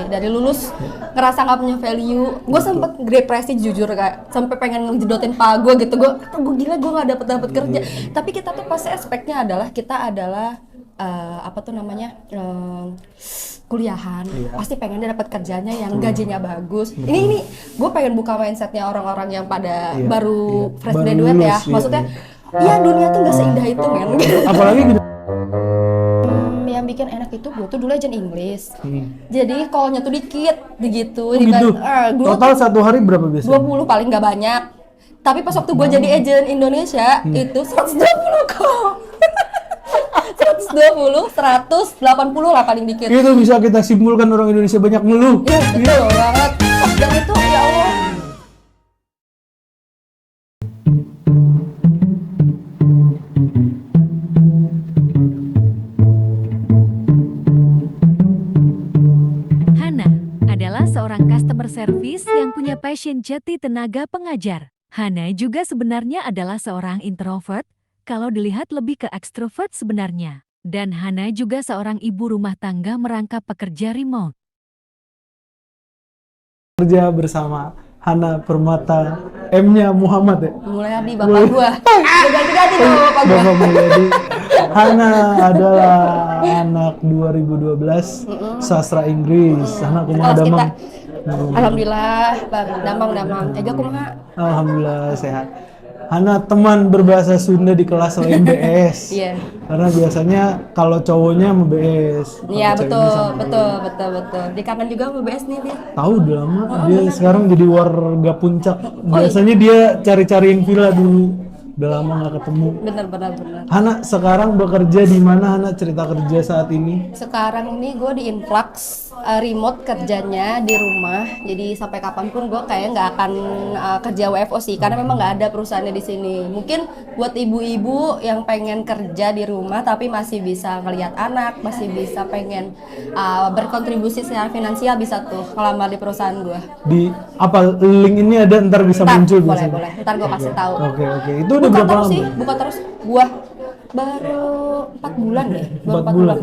dari lulus ngerasa nggak punya value. Gue sempet depresi jujur kayak sampai pengen ngejedotin pak gue gitu. Gue gila gue nggak dapet kerja. Tapi kita tuh pasti aspeknya adalah kita adalah kuliahan, pasti pengennya dapat kerjanya yang gajinya bagus. Ini gue pengen buka mindsetnya orang-orang yang pada baru fresh graduate ya. Maksudnya, dunia tuh nggak seindah itu men. Apalagi gitu. Yang bikin enak itu gue tuh dulu aja Inggris. Jadi call-nya tuh dikit, begitu. Total satu hari berapa biasanya? 20 paling nggak banyak. Tapi pas waktu gue jadi agent Indonesia itu 120 call. 120, 180 lah paling dikit. Itu bisa kita simpulkan orang Indonesia banyak ngeluh. Iya, betul banget. Dan itu ya Allah. Hana adalah seorang customer service yang punya passion jati tenaga pengajar. Hana juga sebenarnya adalah seorang introvert, kalau dilihat lebih ke ekstrovert sebenarnya. Dan Hana juga seorang ibu rumah tangga merangkap pekerja remote. Kerja bersama Hana Permata, M-nya Muhammad ya? Mulyadi bapak gua. Udah ganti-ganti tuh bapak gua. Bapak Mulyadi. Hana adalah anak 2012 sastra Inggris. Anak kumaha damang. Alhamdulillah, Bang. Damang. Ega kumaha? Alhamdulillah sehat. Hana teman berbahasa Sunda di kelas lain BS. Iya. Karena biasanya kalau cowoknya sama BS. Iya, betul. Dikangen juga sama BS nih dia. Tahu udah lama. Dia sekarang jadi warga puncak. Biasanya dia cari-cariin villa dulu. Udah lama nggak ketemu. Bener. Hana sekarang bekerja di mana? Hana cerita kerja saat ini. Sekarang ini gue di Influx, remote kerjanya di rumah. Jadi sampai kapanpun gue kayak nggak akan kerja WFO sih, karena memang nggak ada perusahaannya di sini. Mungkin buat ibu-ibu yang pengen kerja di rumah tapi masih bisa ngelihat anak, masih bisa pengen berkontribusi secara finansial, bisa tuh ngelamar di perusahaan gue. Di apa link ini ada ntar bisa muncul biasanya? Boleh. Ntar gue kasih tahu. Oke. Itu udah berapa lama? Buka terus. Gua baru 4 bulan deh. 4 bulan.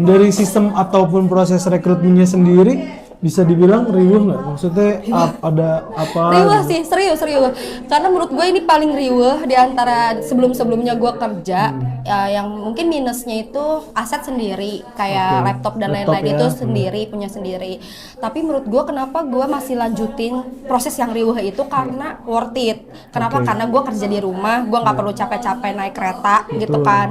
Dari sistem ataupun proses rekrutmennya sendiri bisa dibilang riuh nggak? Maksudnya ada apa? Riuh sih, serius. Karena menurut gue ini paling riuh di antara sebelum-sebelumnya gue kerja. Yang mungkin minusnya itu aset sendiri, kayak laptop dan lain-lain itu punya sendiri. Tapi menurut gue kenapa gue masih lanjutin proses yang riuh itu karena worth it. Kenapa? Karena gue kerja di rumah, gue nggak perlu capek-capek naik kereta gitu kan.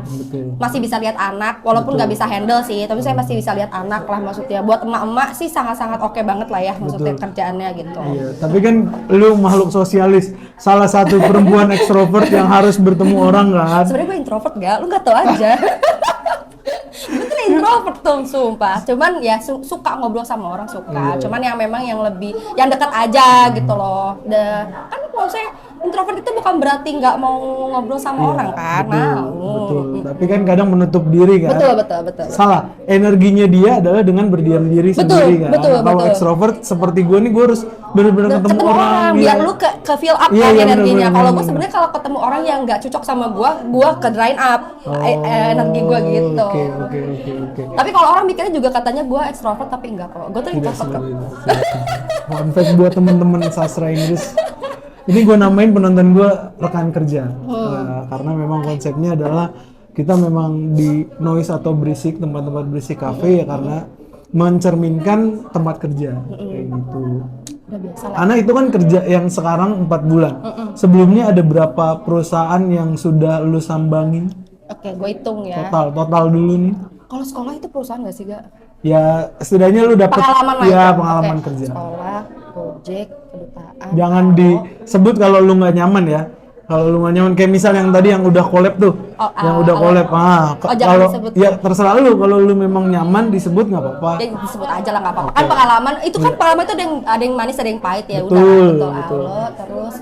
Masih bisa lihat anak, walaupun nggak bisa handle sih, tapi saya masih bisa lihat anak lah maksudnya. Buat emak-emak sih sangat-sangat oke banget lah ya maksudnya kerjaannya gitu. Iya, tapi kan lu makhluk sosialis, salah satu perempuan ekstrovert yang harus bertemu orang kan. Sebenarnya gue introvert gak? Lu gak tau aja. Betul introvert tuh sumpah. Cuman ya suka ngobrol sama orang suka. Cuman yang memang yang lebih yang dekat aja gitu loh. Kan maksudnya introvert itu bukan berarti nggak mau ngobrol sama orang kan. Betul. Tapi kan kadang menutup diri kan. Betul. Salah. Energinya dia adalah dengan berdiam diri sendiri kan. Kalau ekstrovert seperti gue nih, gue harus benar-benar ketemu orang biar lu ke fill up kan energinya. Kalau gue sebenarnya kalau ketemu orang yang nggak cocok sama gue ke drain up energi gue gitu. Oke. Tapi kalau orang mikirnya juga katanya gue ekstrovert, tapi enggak kok. Gue tuh introvert kok. Fun fact buat teman-teman sastra Inggris. Ini gue namain penonton gue rekan kerja. Karena memang konsepnya adalah kita memang di noise atau berisik, tempat-tempat berisik kafe ya karena mencerminkan tempat kerja kayak gitu. Udah biasa lah. Ana itu kan kerja yang sekarang 4 bulan. Sebelumnya ada berapa perusahaan yang sudah lu sambangi? Oke, gue hitung ya. Total dulu nih. Kalau sekolah itu perusahaan nggak sih, Gak? Ya, setidaknya lu dapet pengalaman kerja. Sekolah, project, kedutaan. Jangan disebut kalau lu nggak nyaman ya. Kalau lu nggak nyaman, kayak misal yang tadi yang udah collab tuh, kalau ya terserah lu. Kalau lu memang nyaman disebut nggak apa-apa. Ya, disebut aja lah nggak apa-apa. Kan pengalaman itu kan pengalaman itu ada yang manis ada yang pahit ya. Betul. Alo, terus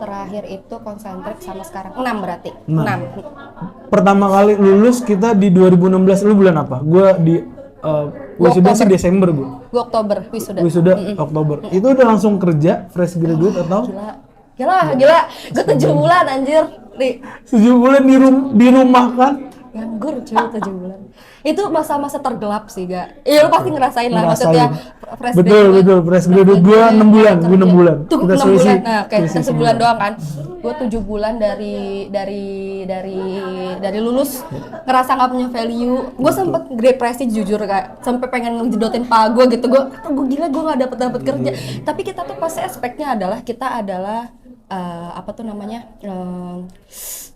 terakhir itu konsentrik sama sekarang 6 berarti. 6. Pertama kali lulus kita di 2016, lu bulan apa? Gua di wisuda sih Desember gua. Gua Oktober wisuda. Oktober. Itu udah langsung kerja fresh graduate atau? Gila. Gue 7 bulan anjir. 7 bulan di rumah kan? nganggur cuy 7 bulan. Itu masa-masa tergelap sih, Gak? Iya lu pasti ngerasain lah maksudnya fresh betul fresh graduate gue 6 bulan, gue 6 bulan. Tuh Kita 6 bulan. Nah, kayak selisih kita sebulan doang kan. Gue 7 bulan dari lulus ngerasa nggak punya value. Gue sempet depresi jujur Kak. Sampai pengen ngejedotin pak gue gitu. Gue gila gue nggak dapet kerja. Tapi kita tuh pasti aspeknya adalah kita adalah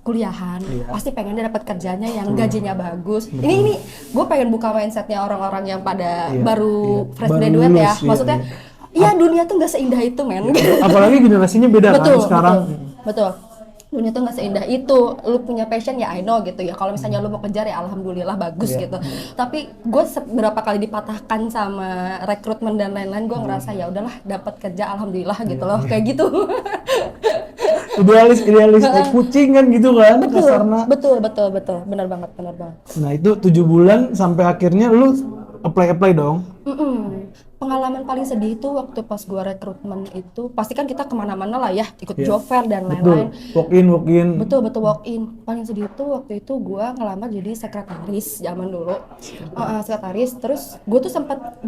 kuliahan, pasti pengen dia dapat kerjanya yang gajinya bagus. Ini gue pengen buka mindsetnya orang-orang yang pada baru fresh graduate lulus, ya. Maksudnya, dunia tuh nggak seindah itu men. Apalagi generasinya beda kan sekarang. Betul. Dunia tuh nggak seindah itu. Lu punya passion ya I know gitu ya. Kalau misalnya lu mau kejar ya alhamdulillah bagus gitu. Tapi gue beberapa kali dipatahkan sama rekrutmen dan lain-lain, gue ngerasa ya udahlah dapat kerja alhamdulillah gitu loh kayak gitu. idealis kucing kan gitu kan kasarnya. Betul, benar banget. Nah itu 7 bulan sampai akhirnya lu apply dong. Pengalaman paling sedih itu waktu pas gua rekrutmen itu, pasti kan kita kemana-mana lah ya, ikut job fair dan lain-lain. Walk in. Betul walk in. Paling sedih itu waktu itu gua ngelamar jadi sekretaris zaman dulu. Sekretaris, terus gua tuh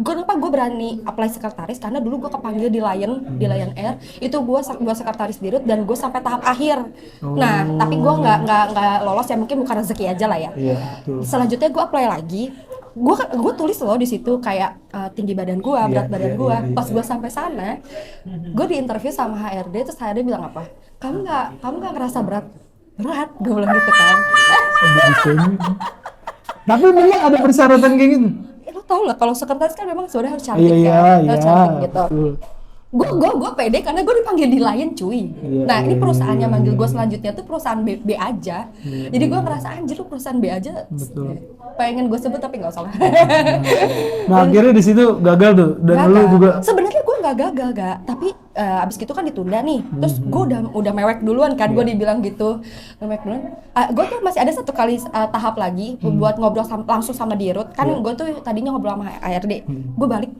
kenapa gua berani apply sekretaris karena dulu gua kepanggil di Lion Air, itu gua sekretaris dirut dan gua sampai tahap akhir. Nah, tapi gua nggak lolos ya, mungkin bukan rezeki aja lah ya. Betul. Selanjutnya gua apply lagi. Gue tulis loh di situ kayak tinggi badan gue, berat badan gue. Pas gue sampai sana, gue diinterview sama HRD, terus HRD bilang apa? Kamu nggak ngerasa berat? Gue bilang gitu kan. Tapi memang ada persyaratan kayak gitu. Lo tau lah kalau sekretaris kan memang sudah harus cantik harus cantik gitu. Gue pede karena gue dipanggil di Lion cuy. Ini perusahaannya manggil gue selanjutnya tuh perusahaan B aja. Jadi gue ngerasa anjir lu perusahaan B aja. Pengen gue sebut tapi nggak usah lah. Nah akhirnya di situ gagal tuh dan lu juga. Sebenarnya gue nggak gagal tapi abis itu kan ditunda nih. Terus gue udah mewek duluan kan, gue dibilang gitu. Mewek duluan. Gue tuh masih ada satu kali tahap lagi buat ngobrol langsung sama dirut. Kan gue tuh tadinya ngobrol sama HRD. Gue balik.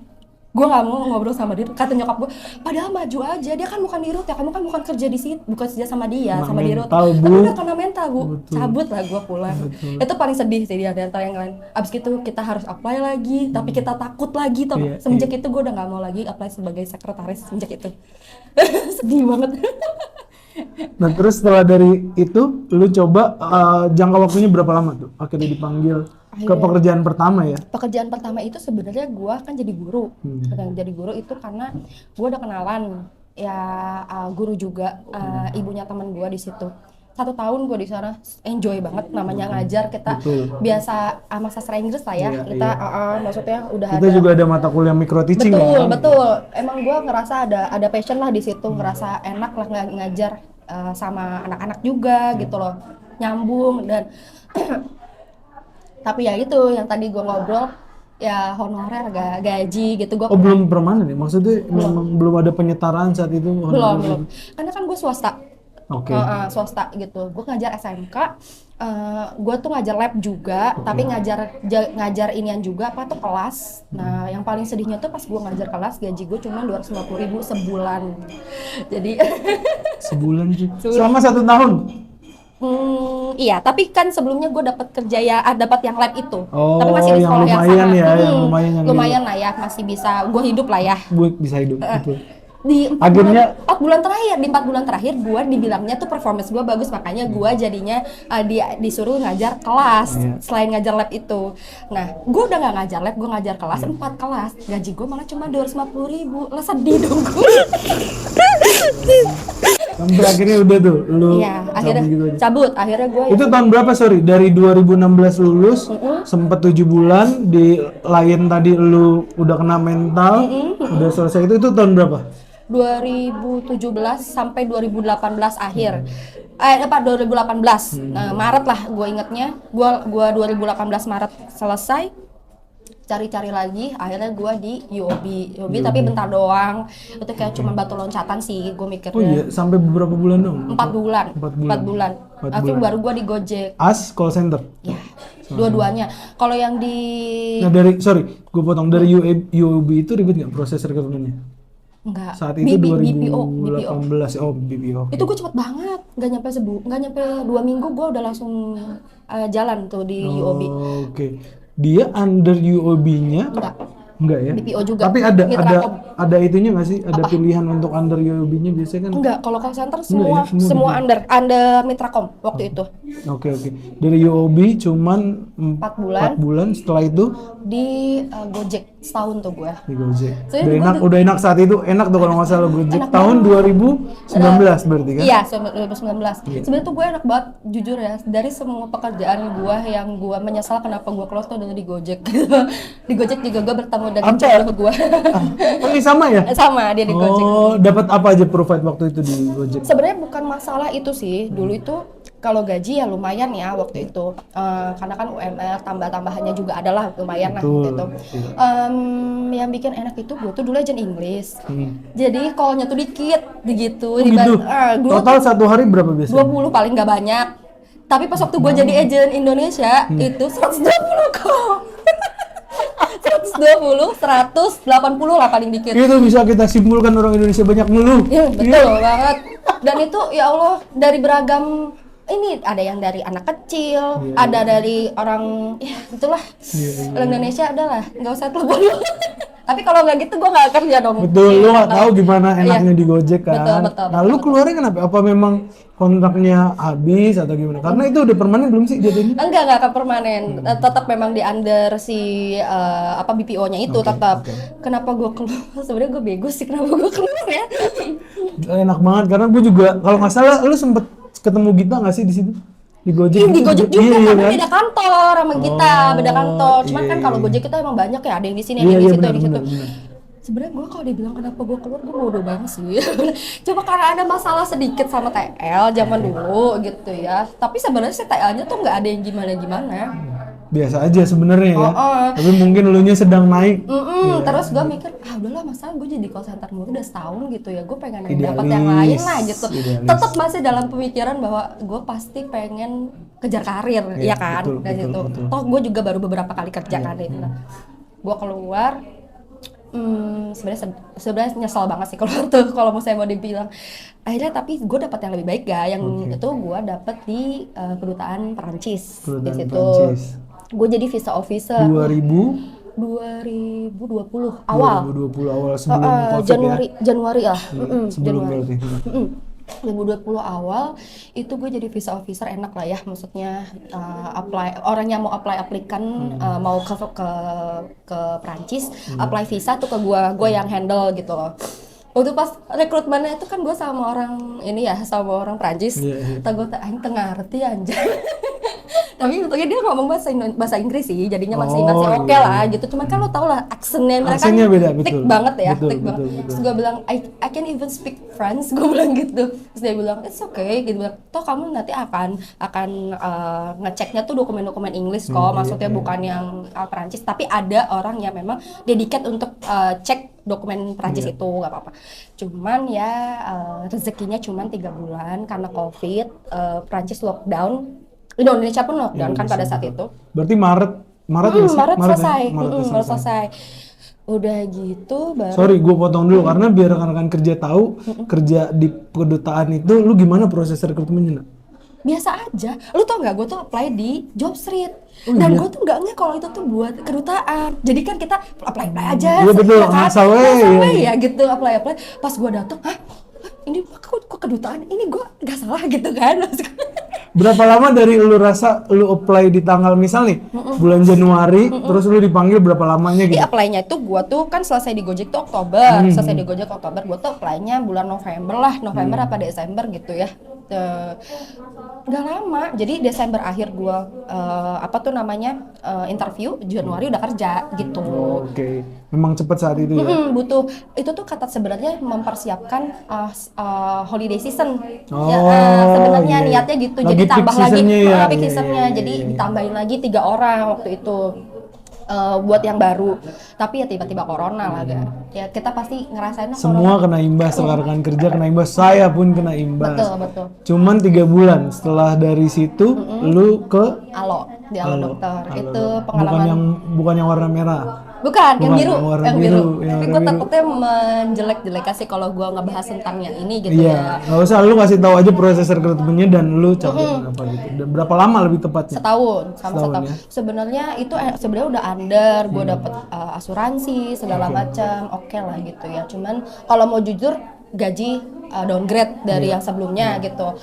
Gue gak mau ngobrol sama dirut, kata nyokap gue, padahal maju aja, dia kan bukan dirut ya, kamu kan bukan kerja di situ, bukan kerja sama dia, sama dirut. Tapi udah kena mental, Bu. Cabut lah gue pulang. Itu paling sedih sih dia, dari antara yang lain. Abis itu kita harus apply lagi, tapi kita takut lagi tuh. Semenjak itu gue udah gak mau lagi apply sebagai sekretaris, semenjak itu. Sedih banget. Nah terus setelah dari itu, lu coba jangka waktunya berapa lama tuh? Akhirnya dipanggil ke pekerjaan pertama ya? Pekerjaan pertama itu sebenarnya gue kan jadi guru. Jadi guru itu karena gue udah kenalan ya guru juga, ibunya teman gue di situ. 1 tahun gue di sana enjoy banget, namanya ngajar kita. Biasa sama sastra Inggris lah ya. Kita maksudnya udah kita juga ada mata kuliah micro teaching. Betul. Emang gue ngerasa ada passion lah di situ, ngerasa enak lah ngajar sama anak-anak juga gitu loh, nyambung dan tapi ya itu yang tadi gue ngobrol ya honorer gaji gitu gue belum permanen ya, maksudnya memang belum ada penyetaraan saat itu? Belum karena kan gue swasta. Swasta gitu, gue ngajar SMK, gue tuh ngajar lab juga, tapi ngajar inian juga tuh kelas. Nah yang paling sedihnya tuh pas gue ngajar kelas gaji gue cuma 250.000 sebulan. Jadi sebulan sih selama 1 tahun. Iya, tapi kan sebelumnya gue dapat kerja ya, dapat yang lab itu. Tapi masih di sekolah yang sama. Lumayan lah ya, masih bisa gue hidup lah ya. Bisa hidup. Di 4 bulan terakhir gue dibilangnya tuh performance gue bagus, makanya gue jadinya disuruh ngajar kelas selain ngajar lab itu. Nah gue udah nggak ngajar lab, gue ngajar kelas 4 kelas, gaji gue malah cuma 250.000. Lah sedih dong gue. Sampai akhirnya udah tuh lu cabut akhirnya gue. Itu tahun berapa dari 2016 lulus, sempet 7 bulan di Lion tadi lu udah kena mental, udah selesai itu tahun berapa? 2017 sampai 2018 akhir. 2018 Maret lah gue ingetnya. Gue 2018 Maret selesai. Cari-cari lagi, akhirnya gue di UOB tapi bentar doang. Itu kayak cuma batu loncatan sih gue mikirnya. Sampai beberapa bulan dong? 4 bulan. Tapi baru gue di Gojek. Call center? Ya, dua-duanya. Kalau yang di... Nah gue potong, dari UOB itu ribet nggak proses rekrutmennya? Saat Enggak, itu BPO. 2018. Oh, BPO. Itu gue cepet banget, nggak nyampe 2 minggu gue udah langsung jalan tuh di UOB. Oh, oke. Dia under UOB-nya? Enggak ya? BPO juga. Tapi Mitrakom. ada itunya nggak sih? Ada pilihan untuk under UOB-nya biasanya kan? Enggak, kalau call center Enggak ya, semua under Mitrakom waktu itu. Oke. Dari UOB cuman 4 bulan 4 bulan, setelah itu di Gojek setahun tuh gue. di Gojek. Soalnya Udah enak saat itu, enak tuh kalau nggak salah Gojek. Enak Tahun 2019 berarti kan? Iya, 2019. Sebenarnya tuh gue enak banget, jujur ya. Dari semua pekerjaan gue yang gue menyesal kenapa gue keluar tuh adalah di Gojek. Di Gojek juga gue bertemu dengan jodoh gue. Oh, ini sama ya? Sama dia di Gojek. Oh, dapat apa aja provide waktu itu di Gojek? Sebenarnya bukan masalah itu sih. Dulu itu kalau gaji ya lumayan ya waktu itu. Karena kan UMR tambah-tambahannya juga adalah lumayan lah waktu itu. Yang bikin enak itu gue tuh dulu agent Inggris. Jadi call-nya tuh dikit begitu. Gitu. Total satu hari berapa biasanya? 20 paling nggak banyak. Tapi pas waktu gue jadi agent Indonesia itu 120 call. 120, 180 lah paling dikit. Itu bisa kita simpulkan orang Indonesia banyak ngeluh. Iya, betul banget. Dan itu ya Allah dari beragam ini ada yang dari anak kecil, ada dari orang ya itulah. Orang Indonesia adalah nggak usah telepon. Tapi kalau nggak gitu gue nggak kerja dong. Betul, lu nggak tahu gimana enaknya di Gojek kan. Betul, Nah, lu keluarnya kenapa? Apa memang kontraknya habis atau gimana? Karena itu udah permanen belum sih jadinya? Enggak akan permanen. Tetap memang di under si BPO-nya itu tetap. Kenapa gue keluar? Sebenarnya gue bego sih kenapa gue keluar ya. Enak banget karena gue juga kalau nggak salah lu sempet ketemu Gita nggak sih di situ? Di Gojek. Di Gojek juga iya, karena kan? beda kantor sama kita, beda kantor. Cuman iya, kan kalau iya. Gojek kita emang banyak ya, ada yang di sini, ada yang di situ, benar, ada di situ. benar. Sebenarnya gue kalau dibilang kenapa gue keluar, gue bodoh banget sih. Coba karena ada masalah sedikit sama TL zaman dulu gitu ya. Tapi sebenarnya si TL-nya tuh nggak ada yang gimana-gimana. Biasa aja sebenarnya ya. Tapi mungkin elunya sedang naik. Terus gue mikir, udahlah masalah gue jadi call center mulu udah setahun gitu ya. Gue pengen Idealis, dapat yang lain lah gitu. idealis. Tetap masih dalam pemikiran bahwa gue pasti pengen kejar karir, ya kan? betul, Dan betul, itu. betul. Toh gue juga baru beberapa kali kerja kan itu. Gue keluar, sebenarnya nyesel banget sih keluar tuh kalau mau dibilang. Akhirnya tapi gue dapat yang lebih baik itu gue dapat di kedutaan Perancis di situ. Prancis. Gue jadi visa officer 2020 awal. 2020 awal sebelum Covid Januari lah. Sebelum Januari. berarti. 2020 awal itu gue jadi visa officer, enak lah ya, maksudnya apply orang yang mau aplikan mau ke Prancis apply visa tuh ke gue yang handle gitu loh. Waktu pas rekrutmennya itu kan gue sama orang ini ya, sama orang Prancis. Gue aing tengah ngerti anjir. Tapi untungnya dia ngomong bahasa Inggris sih, jadinya masih oke lah gitu. Cuman kan lo tau lah aksennya mereka Aksennya beda, thick betul. banget ya, Betul, thick betul, banget. betul. Terus gue bilang I can even speak French, gue bilang gitu. Terus dia bilang it's okay gitu, bilang toh kamu nanti akan ngeceknya tuh dokumen-dokumen Inggris kok, maksudnya bukan yang Prancis, tapi ada orang yang memang dedicated untuk cek dokumen Prancis itu, nggak apa-apa. Cuman ya rezekinya cuman 3 bulan karena Covid, Prancis lockdown, Indonesia pun lockdown kan pada saat itu. Berarti Maret nggak sih? Maret selesai. Ya? Maret selesai. Udah gitu baru. Sorry, gue potong dulu karena biar rekan-rekan kerja tahu kerja di kedutaan itu, lu gimana proses rekrutmennya? Nak? Biasa aja. Lu tau nggak? Gue tuh apply di Jobstreet. Dan gue tuh nggak kalau itu tuh buat kedutaan. Jadi kan kita apply aja. Iya betul. Kan? Ngasal Ya gitu apply. Pas gue dateng, ini kok kedutaan? Ini gue nggak salah gitu kan? Berapa lama dari lu rasa lu apply di tanggal misal nih bulan Januari, terus lu dipanggil berapa lamanya gitu? Di apply-nya itu gua tuh kan selesai di Gojek tuh Oktober, gua tuh apply-nya bulan November apa Desember gitu ya. Nggak lama, jadi Desember akhir gua interview, Januari udah kerja gitu. Oke. Memang cepat saat itu ya. Butuh itu tuh kata sebenarnya mempersiapkan holiday season. Sebenarnya niatnya gitu. Lagi Jadi tambah lagi peak ya. seasonnya. Jadi ditambahin lagi 3 orang waktu itu. Buat yang baru, tapi ya tiba-tiba corona lah kan. Ya kita pasti ngerasain Semua kena imbas, rekan kerja kena imbas, saya pun kena imbas. Betul. Cuman 3 bulan setelah dari situ lu ke di Alo dokter. Itu Alo. pengalaman Bukan yang warna merah. Bukan, yang Bukan, biru, warna yang biru, biru. yang Tapi warna gue biru. takutnya menjelek-jelekan sih kalau gue ngebahas tentang yang ini gitu Iya, ya. nggak usah, lu kasih tahu aja proses rekrutmennya dan lu cabut kenapa gitu. Dan berapa lama lebih tepatnya? Setahun, sama Setahun, setahun. ya? Sebenarnya itu sebenarnya udah under, gue dapet asuransi segala macam, oke lah gitu ya. Cuman kalau mau jujur gaji downgrade dari yang sebelumnya gitu.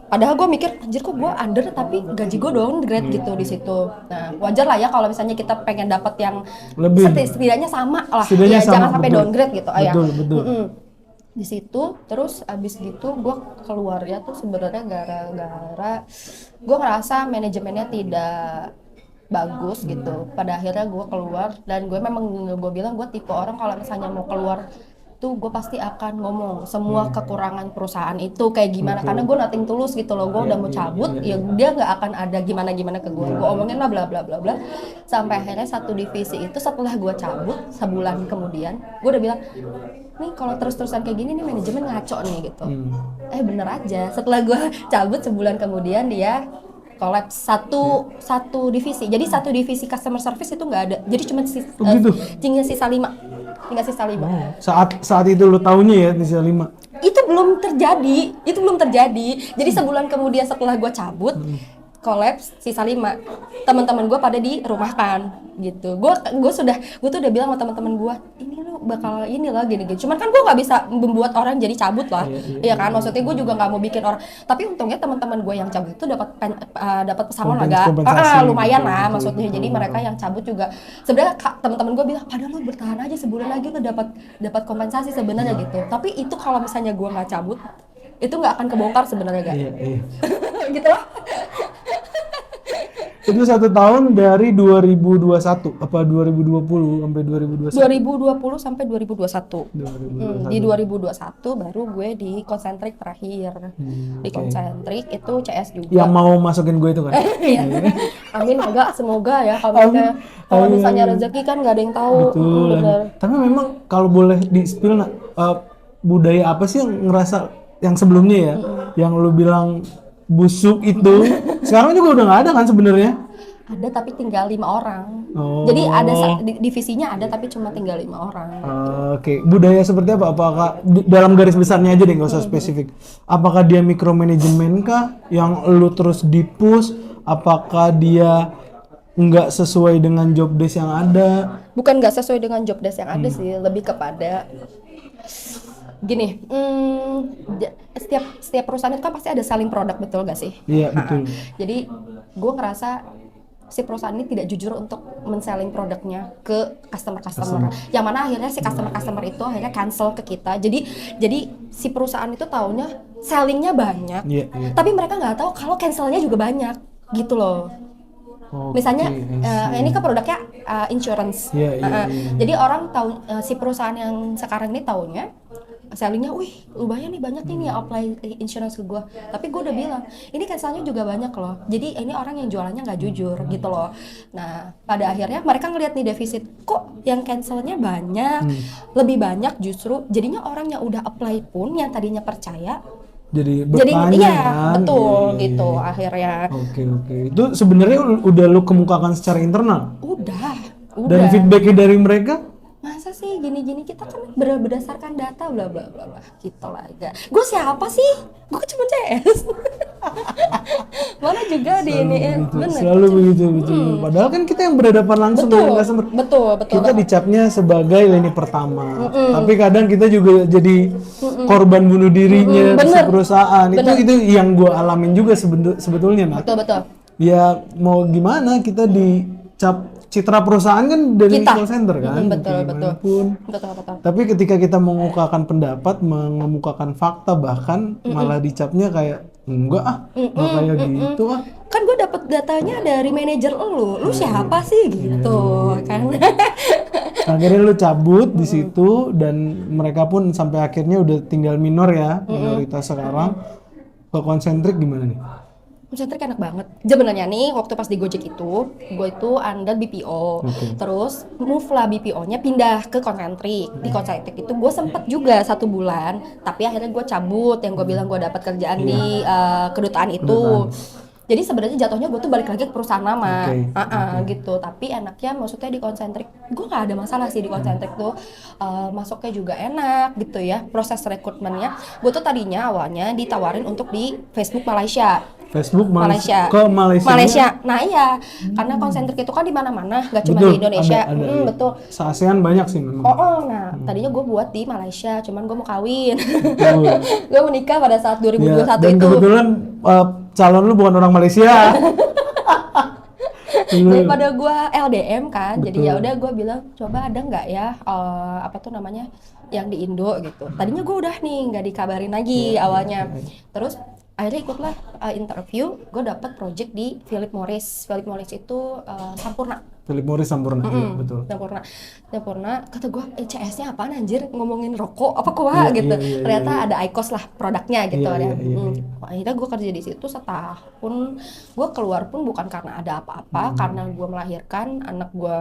Padahal gue mikir, anjir kok gue under tapi gaji gue downgrade gitu di situ. Nah wajar lah ya kalau misalnya kita pengen dapat yang Lebih. setidaknya sama lah, Setidaknya ya sama, jangan sampai betul. downgrade gitu. Ya. Betul. Di situ terus abis gitu gue keluarnya tuh sebenarnya gara-gara gue ngerasa manajemennya tidak bagus gitu. Pada akhirnya gue keluar dan gue memang gue bilang gue tipe orang kalau misalnya mau keluar tuh gue pasti akan ngomong semua kekurangan perusahaan itu kayak gimana, karena gue nothing tulus gitu loh. Gue udah mau cabut ya dia nggak akan ada gimana ke gue omongin lah bla bla bla bla sampai akhirnya satu divisi itu setelah gue cabut sebulan kemudian gue udah bilang nih kalau terus-terusan kayak gini nih manajemen ngaco nih gitu. Bener aja setelah gue cabut sebulan kemudian dia collapse satu divisi. Jadi satu divisi customer service itu nggak ada. Jadi cuma gitu? tinggal sisa 5. Saat itu lu taunya ya sisa 5. Itu belum terjadi. Jadi sebulan kemudian setelah gue cabut collapse sisa 5. Teman-teman gue pada dirumahkan gitu. Gue tuh udah bilang sama teman-teman gue, ini lu bakal ini lah gini. Cuman kan gue nggak bisa membuat orang jadi cabut lah. Iya kan, maksudnya gue juga nggak mau bikin orang. Tapi untungnya teman-teman gue yang cabut itu dapat pesangon agak lumayan gitu, lah betul, maksudnya. betul, Jadi mereka yang cabut juga sebenarnya teman-teman gue bilang, padahal lu bertahan aja sebulan lagi lu dapat kompensasi sebenarnya gitu. Tapi itu kalau misalnya gue nggak cabut itu nggak akan kebongkar sebenarnya gak? Iya. Gitu lah. Itu 1 tahun dari 2021 apa 2020 sampai 2021? 2020 sampai 2021. 2021. Di 2021 baru gue di Concentric terakhir. Di Concentric itu CS juga. Yang mau masukin gue itu kan? Iya. Amin, semoga ya kalau misalnya rezeki kan nggak ada yang tahu. Betul. Bener. Tapi memang kalau boleh di-spill budaya apa sih yang ngerasa yang sebelumnya ya, yang lu bilang busuk itu, sekarang juga udah nggak ada kan sebenarnya? Ada tapi tinggal 5 orang. Oh. Jadi ada divisinya ada tapi cuma tinggal 5 orang. Oke. Budaya seperti apa? Apakah dalam garis besarnya aja deh, nggak usah spesifik. Apakah dia micromanagement kah? Yang lu terus di-push? Apakah dia nggak sesuai dengan job desk yang ada? Bukan nggak sesuai dengan job desk yang ada sih, lebih kepada gini, setiap perusahaan itu kan pasti ada selling produk, betul gak sih? Iya, betul. Jadi gue ngerasa si perusahaan ini tidak jujur untuk men-selling produknya ke customer. Yang mana akhirnya si customer itu akhirnya cancel ke kita. Jadi si perusahaan itu taunya sellingnya banyak, tapi mereka nggak tahu kalau cancelnya juga banyak, gitu loh. Misalnya ini kan produknya insurance. Jadi orang tahu si perusahaan yang sekarang ini taunya sellingnya, wih lumayan nih banyak nih apply insurance ke gue. Tapi gue udah bilang, ini cancelnya juga banyak loh. Jadi ini orang yang jualannya nggak jujur gitu loh. Nah pada akhirnya mereka ngelihat nih defisit, kok yang cancelnya banyak, lebih banyak justru. Jadinya orang yang udah apply pun yang tadinya percaya jadi bertanya kan? Betul gitu akhirnya. Oke. Itu sebenarnya udah lu kemukakan secara internal? Udah. Dan feedbacknya dari mereka? Masa sih gini-gini, kita kan berdasarkan data bla bla bla gitu lah. Gue siapa sih? Gue cuma CS. Mana juga di ini bener. Selalu begitu. Padahal kan kita yang berhadapan langsung dengan customer. Betul. Kita dicapnya sebagai lini pertama. Tapi kadang kita juga jadi korban bunuh dirinya si perusahaan. Itu yang gue alamin juga sebetulnya. Betul. Ya mau gimana, kita dicap citra perusahaan kan dari call center kan. Betul. Tapi ketika kita mengemukakan pendapat, mengemukakan fakta, bahkan malah dicapnya kayak enggak kayak gitu ah. Kan gue dapet datanya dari manajer lu siapa sih gitu kan. Akhirnya lu cabut di situ dan mereka pun sampai akhirnya udah tinggal minoritas sekarang. Ke Concentric gimana nih? Concentric enak banget. Sebenarnya nih waktu pas di Gojek itu, gue itu under BPO. Terus move lah BPO-nya pindah ke Concentric. Di Concentric itu gue sempet juga 1 bulan, tapi akhirnya gue cabut. Yang gue bilang gue dapat kerjaan di kedutaan itu. Jadi sebenarnya jatuhnya gue tuh balik lagi ke perusahaan lama, Oke. gitu. Tapi enaknya maksudnya di Concentric, gue nggak ada masalah sih di Concentric tuh, masuknya juga enak gitu ya. Proses rekrutmennya, gue tuh tadinya awalnya ditawarin untuk di Facebook Malaysia. Facebook Malaysia. ke Malaysia. Malaysia. Nah iya, karena Concentric itu kan di mana-mana, gak cuma Betul, di Indonesia. ada, iya. Betul. Se-ASEAN banyak sih memang. Nah tadinya gue buat di Malaysia, cuman gue mau kawin. Betul. Gue menikah pada saat 2021 Ya, dan itu. kebetulan calon lu bukan orang Malaysia. Daripada gue LDM kan, jadi Betul. ya udah gue bilang coba ada nggak ya apa tuh namanya yang di Indo gitu. Tadinya gue udah nih nggak dikabarin lagi awalnya. Terus akhirnya ikutlah interview, gue dapet project di Philip Morris. Philip Morris itu Sampurna. Philip Morris Sampurna, iya, betul. Sampurna, kata gue CS-nya apaan anjir, ngomongin rokok apa kuah Iya, gitu. iya, Ternyata ada IQOS lah produknya gitu Iya, ya. iya. Akhirnya gue kerja di situ setahun. Gue keluar pun bukan karena ada apa-apa, karena gue melahirkan anak gue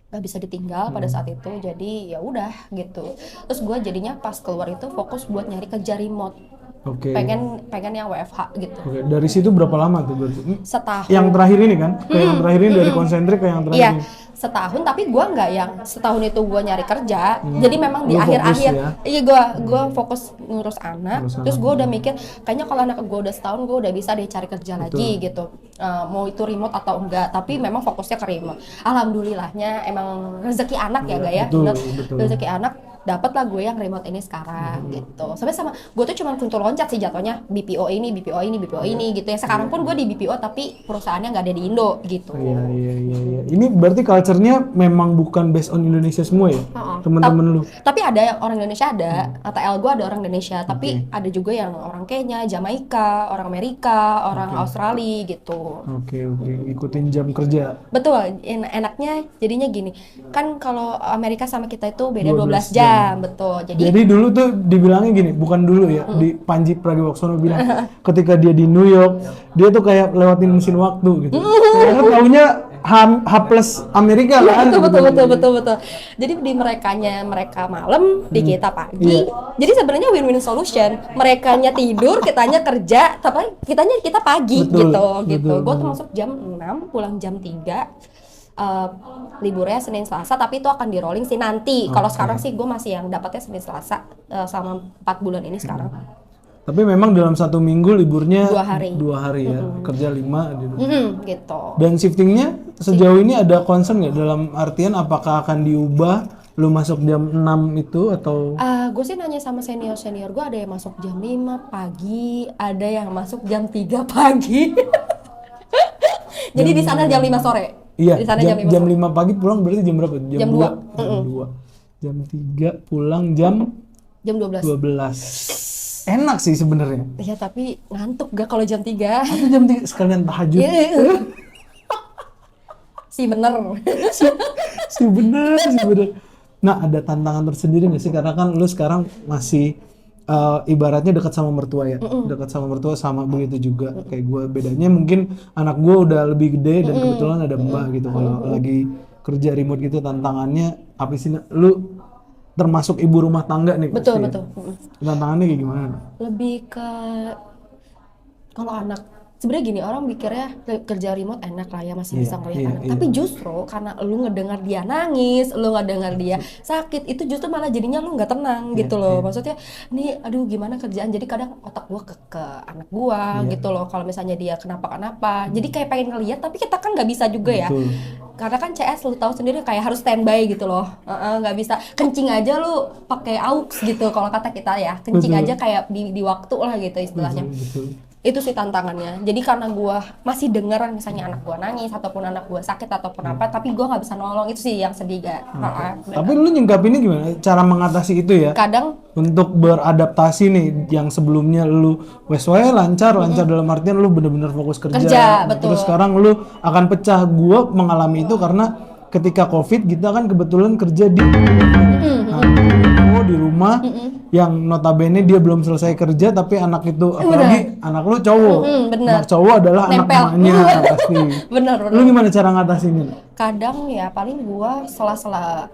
gak bisa ditinggal pada saat itu, jadi ya udah gitu. Terus gue jadinya pas keluar itu fokus buat nyari kerja remote. Oke. Pengen yang WFH gitu. Oke, dari situ berapa lama tuh berarti? Setahun. Yang terakhir ini kan? Kayak yang terakhir ini dari Concentric ke yang terakhir Iya, ini. setahun, tapi gue nggak yang setahun itu gue nyari kerja. Jadi memang di Lu fokus akhir-akhir, ya? iya gue fokus ngurus anak. Terus gue udah mikir, kayaknya kalau anak gue udah setahun, gue udah bisa deh cari kerja lagi gitu. Mau itu remote atau enggak, tapi memang fokusnya ke remote. Alhamdulillahnya emang rezeki anak ya, gak ya? Betul. Rezeki anak. Dapat lah gue yang remote ini sekarang gitu. Sampai sama gue tuh cuma kuntul loncat sih jatuhnya, BPO ini gitu ya. Sekarang pun gue di BPO tapi perusahaannya nggak ada di Indo gitu. Iya. Ini berarti culture-nya memang bukan based on Indonesia semua ya? Teman-teman lu? Tapi ada yang orang Indonesia ada, ATL gue ada orang Indonesia, tapi ada juga yang orang Kenya, Jamaika, orang Amerika, orang Australia gitu. Oke. Ikutin jam kerja. Betul, enaknya jadinya gini, kan kalau Amerika sama kita itu beda 12 12 jam, betul. Jadi dulu tuh dibilangnya gini, bukan dulu ya, di Panji Pragiwaksono bilang ketika dia di New York, dia tuh kayak lewatin mesin waktu gitu. Karena taunya H plus Amerika kan. Betul. Jadi di mereka malam, di kita pagi. Jadi sebenarnya win-win solution. Merekanya tidur, kitanya kerja, tapi kita pagi Betul. gitu. Gue tuh masuk jam 6, pulang jam 3. Liburnya Senin Selasa, tapi itu akan di rolling sih nanti. Kalau sekarang sih gue masih yang dapatnya Senin Selasa selama 4 bulan ini sekarang. Tapi memang dalam 1 minggu liburnya 2 hari. Ya, kerja 5 gitu. Gitu. Dan shiftingnya sejauh ini ada concern nggak dalam artian apakah akan diubah? Lu masuk jam 6 itu atau? Gue sih nanya sama senior gue, ada yang masuk jam 5 pagi, ada yang masuk jam 3 pagi. Jadi di sana jam 5 sore. Iya, Di sana jam 5 pagi pulang berarti jam berapa? Jam 2. Jam 2. Jam 3 pulang jam 12. 12. Enak sih sebenarnya. Iya, tapi ngantuk gak kalau jam 3? Atau jam 3 sekalian tahajud. Si bener. sih bener. Nah, ada tantangan tersendiri nggak sih? Karena kan lu sekarang masih ibaratnya dekat sama mertua ya, dekat sama mertua sama begitu juga kayak gue. Bedanya mungkin anak gue udah lebih gede dan kebetulan ada mbak gitu. Kalau lagi kerja remote gitu tantangannya apa sih? Lu termasuk ibu rumah tangga nih pasti. Betul. Tantangannya kayak gimana? Lebih ke kalau anak, sebenarnya gini, orang mikirnya kerja remote enak lah ya, masih bisa ngeliat anak. Tapi justru karena lu ngedengar dia nangis, lu ngedengar dia sakit, itu justru malah jadinya lu nggak tenang gitu loh. Maksudnya, nih aduh gimana kerjaan, jadi kadang otak gua ke anak gua gitu loh. Kalau misalnya dia kenapa-kenapa, jadi kayak pengen ngeliat, tapi kita kan nggak bisa juga ya. Karena kan CS lu tahu sendiri kayak harus standby gitu loh, nggak bisa kencing aja lu pakai aux gitu kalau kata kita ya, kencing aja kayak di waktu lah gitu istilahnya. Itu sih tantangannya. Jadi karena gua masih denger misalnya anak gua nangis ataupun anak gua sakit ataupun apa, tapi gua nggak bisa nolong, itu sih yang sedih gak. Tapi lu nyingkapinnya gimana? Cara mengatasi itu ya? Kadang untuk beradaptasi nih, yang sebelumnya lu wes-wae lancar dalam artian lu bener-bener fokus kerja. Betul. Terus sekarang lu akan pecah. Gua mengalami itu karena ketika COVID kita kan kebetulan kerja di di rumah yang notabene dia belum selesai kerja tapi anak itu apalagi anak lu cowok. Anak cowok adalah nempel. anak emaknya pasti. Bener. Lu gimana cara ngatasinnya? kadang ya paling gua sela-sela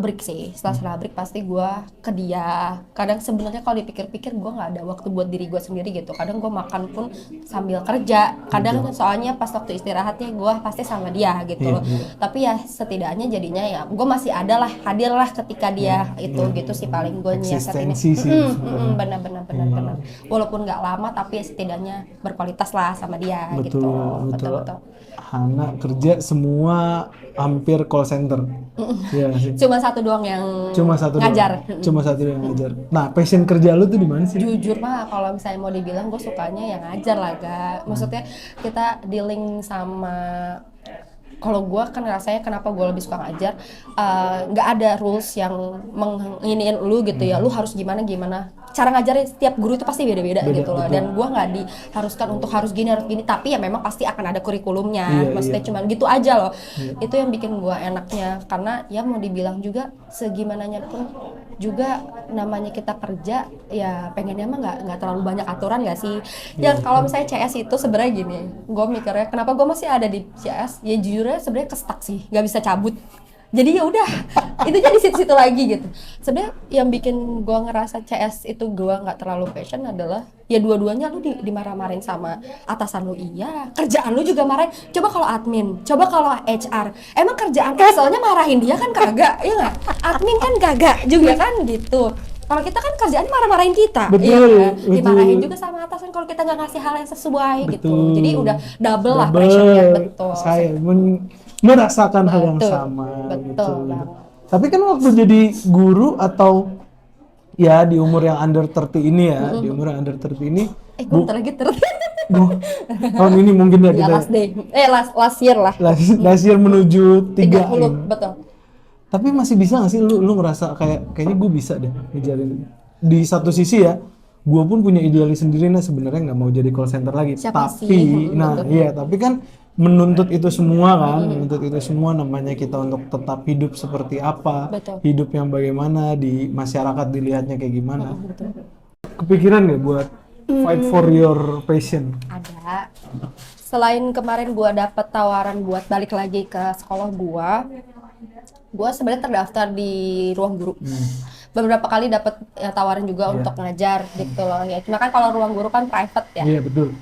break sih, sela-sela break pasti gua ke dia. Kadang sebenarnya kalau dipikir-pikir gua nggak ada waktu buat diri gua sendiri gitu. Kadang gua makan pun sambil kerja, kadang soalnya pas waktu istirahatnya gua pasti sama dia gitu loh. Tapi ya setidaknya jadinya ya gua masih ada lah, hadir lah ketika dia itu gitu sih paling gua nyiasatin. Eksistensi sih sebenarnya. Benar. Walaupun nggak lama tapi setidaknya berkualitas lah sama dia gitu. Betul. Hana kerja semua hampir call center. Iya nggak sih. Cuma satu doang yang ngajar. Cuma satu yang ngajar. Nah, passion kerja lu tuh di mana sih? Jujur mah kalau misalnya mau dibilang gue sukanya yang ngajar lah, maksudnya kita dealing sama, kalau gue kan rasanya kenapa gue lebih suka ngajar, nggak ada rules yang menginiin lu gitu ya, lu harus gimana cara ngajarnya setiap guru itu pasti beda-beda gitu loh, dan gue nggak diharuskan untuk harus gini tapi ya memang pasti akan ada kurikulumnya, maksudnya cuman gitu aja loh. Itu yang bikin gue enaknya, karena ya mau dibilang juga segimananya pun juga namanya kita kerja ya pengennya mah nggak terlalu banyak aturan nggak sih ya. Kalau misalnya CS itu sebenarnya gini, gue mikirnya kenapa gue masih ada di CS ya, jujurnya sebenarnya kestak sih, nggak bisa cabut. Jadi ya udah itu jadi situ-situ lagi gitu. Sebenarnya yang bikin gue ngerasa CS itu gue nggak terlalu passion adalah ya dua-duanya lu dimarah-marahin sama atasan lu, iya kerjaan lu juga marahin. Coba kalau admin, coba kalau HR, emang kerjaan keselnya marahin dia kan kagak, ya nggak? Admin kan kagak juga kan gitu. Kalau kita kan kerjaan marah-marahin kita, betul. Dimarahin juga sama atasan kalau kita nggak ngasih hal yang sesuai gitu. Jadi udah double lah pressure-nya, betul. Saya merasakan hal yang sama. Betul. Tapi kan waktu jadi guru atau ya di umur yang under 30 ini ya, di umur yang under 30 ini. Gue bentar lagi tahun ini mungkin ya kita. Last year lah. Last year menuju 30, betul. Tapi masih bisa nggak sih lu ngerasa kayaknya gue bisa deh ngejalin. Di satu sisi ya, gue pun punya idealis sendiri, nah sebenarnya nggak mau jadi call center lagi. Tapi kan menuntut itu semua namanya kita untuk tetap hidup seperti apa, hidup yang bagaimana, di masyarakat dilihatnya kayak gimana. Kepikiran nggak buat fight for your passion? Ada. Selain kemarin gue dapet tawaran buat balik lagi ke sekolah gue sebenarnya terdaftar di Ruang Guru. Beberapa kali dapat tawaran juga untuk ngajar gitu loh ya. Cuma kan kalau Ruang Guru kan private ya. Iya betul.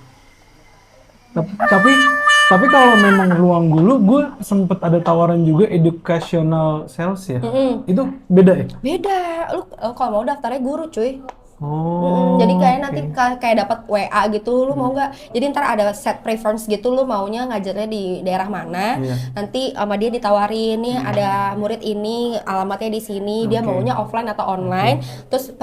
Tapi kalau memang Ruang Guru, gue sempet ada tawaran juga educational sales ya. Itu beda ya? Beda. Lu kalau mau daftarnya guru cuy. Oh. Jadi kayak nanti kayak dapat WA gitu, lu mau nggak? Jadi ntar ada set preference gitu, lu maunya ngajarnya di daerah mana? Nanti sama dia ditawarin nih ada murid ini, alamatnya di sini, dia maunya offline atau online. Terus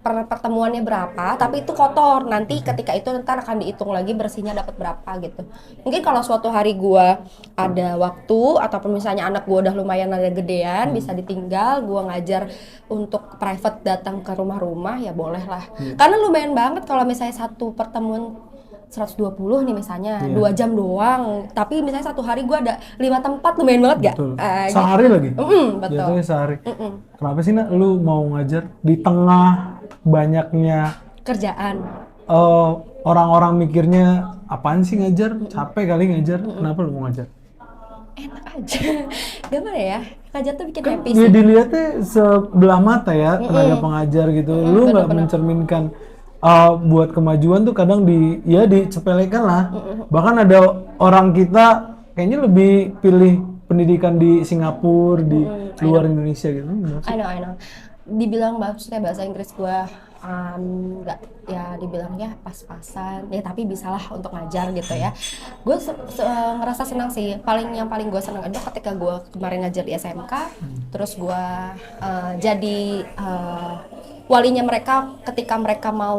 pertemuannya berapa? Tapi itu kotor. Nanti ketika itu ntar akan dihitung lagi bersihnya dapat berapa gitu. Mungkin kalau suatu hari gua ada waktu ataupun misalnya anak gua udah lumayan agak gedean, bisa ditinggal, gua ngajar untuk private datang ke rumah-rumah ya boleh lah. Karena lumayan banget kalau misalnya satu pertemuan 120 nih misalnya, 2 jam doang. Tapi misalnya satu hari gua ada 5 tempat, lumayan banget gak? Sehari gitu. Lagi? Betul. Jatuhnya sehari. Kenapa sih nak lu mau ngajar di tengah banyaknya kerjaan? Orang-orang mikirnya apaan sih ngajar? Capek kali ngajar. Kenapa lu mau ngajar? Enak aja. Gimana ya? Ngajar tuh bikin happy sih. Dilihatnya sebelah mata ya, tenaga pengajar gitu. Lu nggak mencerminkan buat kemajuan tuh kadang dicepelekan lah. Bahkan ada orang kita kayaknya lebih pilih pendidikan di Singapura, di luar Indonesia gitu. I know. Dibilang maksudnya bahasa Inggris gua nggak ya dibilangnya pas-pasan ya, tapi bisalah untuk ngajar gitu ya. Gue ngerasa senang sih, yang paling gue senang itu ketika gue kemarin ngajar di SMK, terus gue jadi walinya mereka ketika mereka mau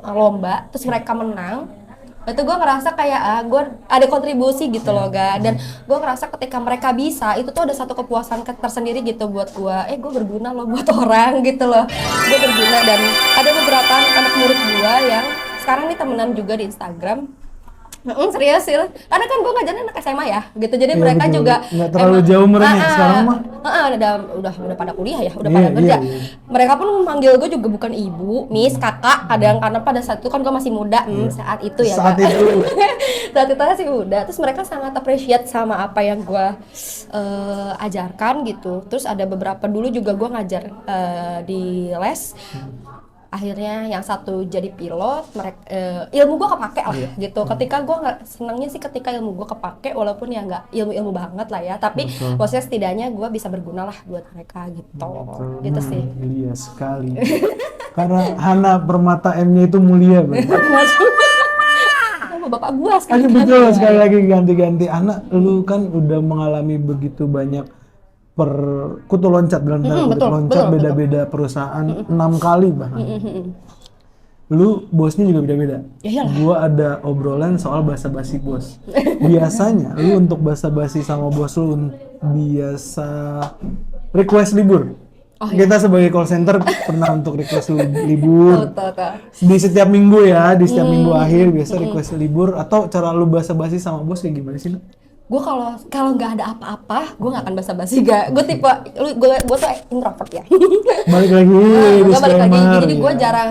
lomba terus mereka menang. Itu gue ngerasa kayak gue ada kontribusi gitu loh dan gue ngerasa ketika mereka bisa itu tuh ada satu kepuasan tersendiri gitu buat gue, gue berguna loh buat orang gitu loh, gue berguna. Dan ada beberapa anak murid gue yang sekarang nih temenan juga di Instagram, Serius sih, karena kan gue ngajarnya anak SMA ya, gitu. Jadi Iya, mereka betul. juga Nggak terlalu jauh umurnya. Sekarang mah udah pada kuliah ya, udah Iya, pada kerja. iya. Mereka pun manggil gue juga bukan ibu, miss, kakak, kadang, karena pada saat itu kan gue masih muda, saat itu ya. Saat Kak. itu. Saat itu masih muda, terus mereka sangat appreciate sama apa yang gue ajarkan gitu. Terus ada beberapa dulu juga gue ngajar di les. Akhirnya yang satu jadi pilot, mereka ilmu gue kepake lah gitu. Ketika gue nggak senangnya sih ketika ilmu gue kepake, walaupun ya nggak ilmu banget lah ya, tapi maksudnya setidaknya gue bisa berguna lah buat mereka gitu. Gitu sih. Mulia sekali. Karena Hana Permata M-nya itu mulia, Bro. Sama bapak gue sekali. Betul, sekali lagi ganti-ganti. Hana, lu kan udah mengalami begitu banyak kutu loncat dalam tanda kutip, loncat beda-beda perusahaan 6 kali bahkan. Lu bosnya juga beda-beda. Ya iyalah. Gua ada obrolan soal basa-basi bos. Biasanya lu untuk basa-basi sama bos lu biasa request libur. Kita sebagai call center pernah untuk request libur. Di setiap minggu ya, di setiap minggu akhir biasa request libur. Atau cara lu basa-basi sama bos kayak gimana sih? Gue kalau nggak ada apa-apa, gue nggak akan basa-basi. Gue tipe, gue tuh introvert ya. Balik lagi, Gue balik lagi, jadi ya.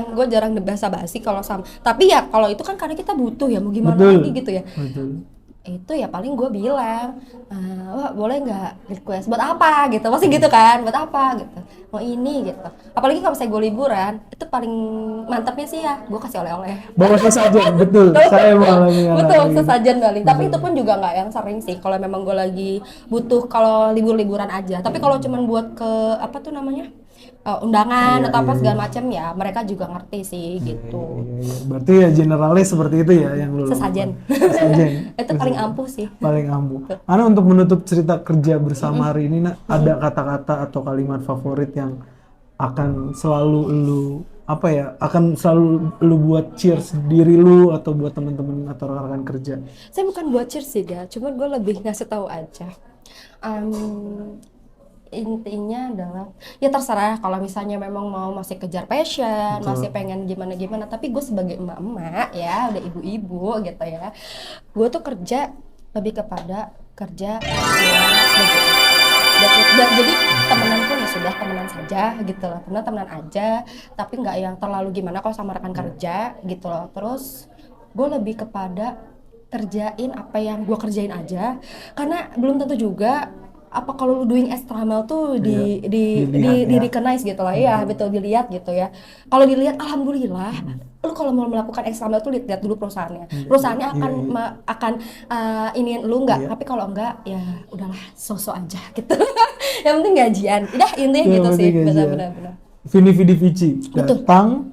gue jarang basa-basi kalau sama. Tapi ya kalau itu kan karena kita butuh ya, mau gimana Betul. lagi gitu ya. Betul. Itu ya paling gue bilang, wah boleh nggak request buat apa gitu, pasti gitu kan, buat apa gitu, mau ini gitu. Apalagi kalau misalnya gue liburan, itu paling mantapnya sih ya, gue kasih oleh-oleh. Bawa sesajen, betul. Saya mengalami yang Betul, kayak gitu. sesajen paling. Tapi itu pun juga nggak yang sering sih. Kalau memang gue lagi butuh, kalau libur-liburan aja. Tapi kalau cuman buat ke apa tuh namanya undangan atau apa segala macam ya, mereka juga ngerti sih gitu. Iya. Berarti ya generalis seperti itu ya yang lu Sesajen. Sesajen. Itu paling ampuh sih. Paling ampuh. Karena untuk menutup cerita kerja bersama hari ini, Nak, ada kata-kata atau kalimat favorit yang akan selalu akan selalu lu buat cheers diri lu atau buat teman-teman atau rekan-rekan kerja? Saya bukan buat cheers sih, cuma gue lebih ngasih tahu aja. Intinya adalah ya terserah kalau misalnya memang mau masih kejar passion, masih pengen gimana, tapi gue sebagai emak-emak ya, udah ibu-ibu gitu ya, gue tuh kerja lebih kepada kerja jadi temenan pun ya sudah temenan saja gitu loh, temenan aja, tapi nggak yang terlalu gimana kalau sama rekan kerja gitu loh. Terus gue lebih kepada kerjain apa yang gue kerjain aja, karena belum tentu juga apa kalau lu doing extra mile tuh di recognize gitu lah ya, betul, dilihat gitu ya. Kalau dilihat alhamdulillah, lu kalau mau melakukan extra mile tuh lihat dulu perusahaannya akan iniin lu nggak, tapi kalau enggak ya udahlah so-so aja gitu. Yang penting gajian, udah intinya gitu sih, benar-benar. Vini Vici datang,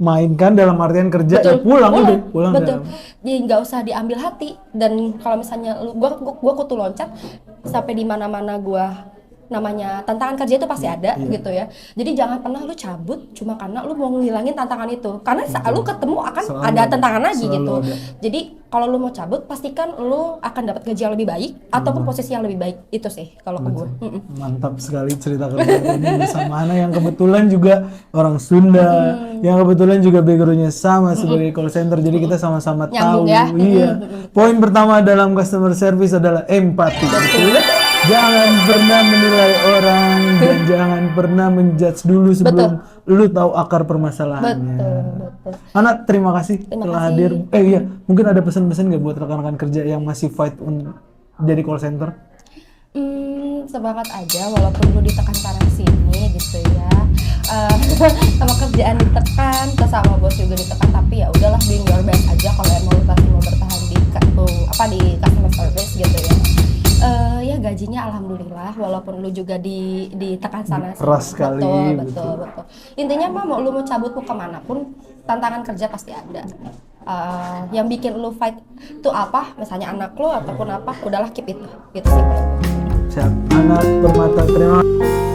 mainkan dalam artian kerja, pulang. Betul. Jadi nggak usah diambil hati. Dan kalau misalnya gua kutu loncat sampai di mana-mana gua, namanya tantangan kerja itu pasti ada gitu ya. Jadi jangan pernah lu cabut cuma karena lu mau ngilangin tantangan itu. Karena saat lu ketemu akan ada tantangan lagi gitu. Jadi kalau lu mau cabut, pastikan lu akan dapat gaji yang lebih baik ataupun posisi yang lebih baik. Itu sih kalau ke gue. Mantap sekali cerita kerja ini bersama Hana yang kebetulan juga orang Sunda, yang kebetulan juga backgroundnya sama sebagai call center. Jadi kita sama-sama tahu. Ya? Iya. Poin pertama dalam customer service adalah empati. Betul. Jangan pernah menilai orang dan jangan pernah menjudge dulu sebelum lu tahu akar permasalahannya. Betul. Hana, terima kasih telah hadir. Iya, mungkin ada pesan-pesan nggak buat rekan-rekan kerja yang masih fight jadi call center? Semangat aja walaupun lu ditekan sana sini gitu ya. Sama kerjaan ditekan, terus sama bos juga ditekan, tapi ya udahlah, doing your best aja kalau emang lu pasti mau bertahan di customer service gitu ya. Ya gajinya alhamdulillah walaupun lu juga ditekan sana sini. Keras sekali. Betul. Intinya mau lu mau cabut mau kemana pun, tantangan kerja pasti ada. Yang bikin lu fight itu apa? Misalnya anak lu ataupun apa, udahlah keep itu gitu sih. Siap. Hana Permata, terima kasih.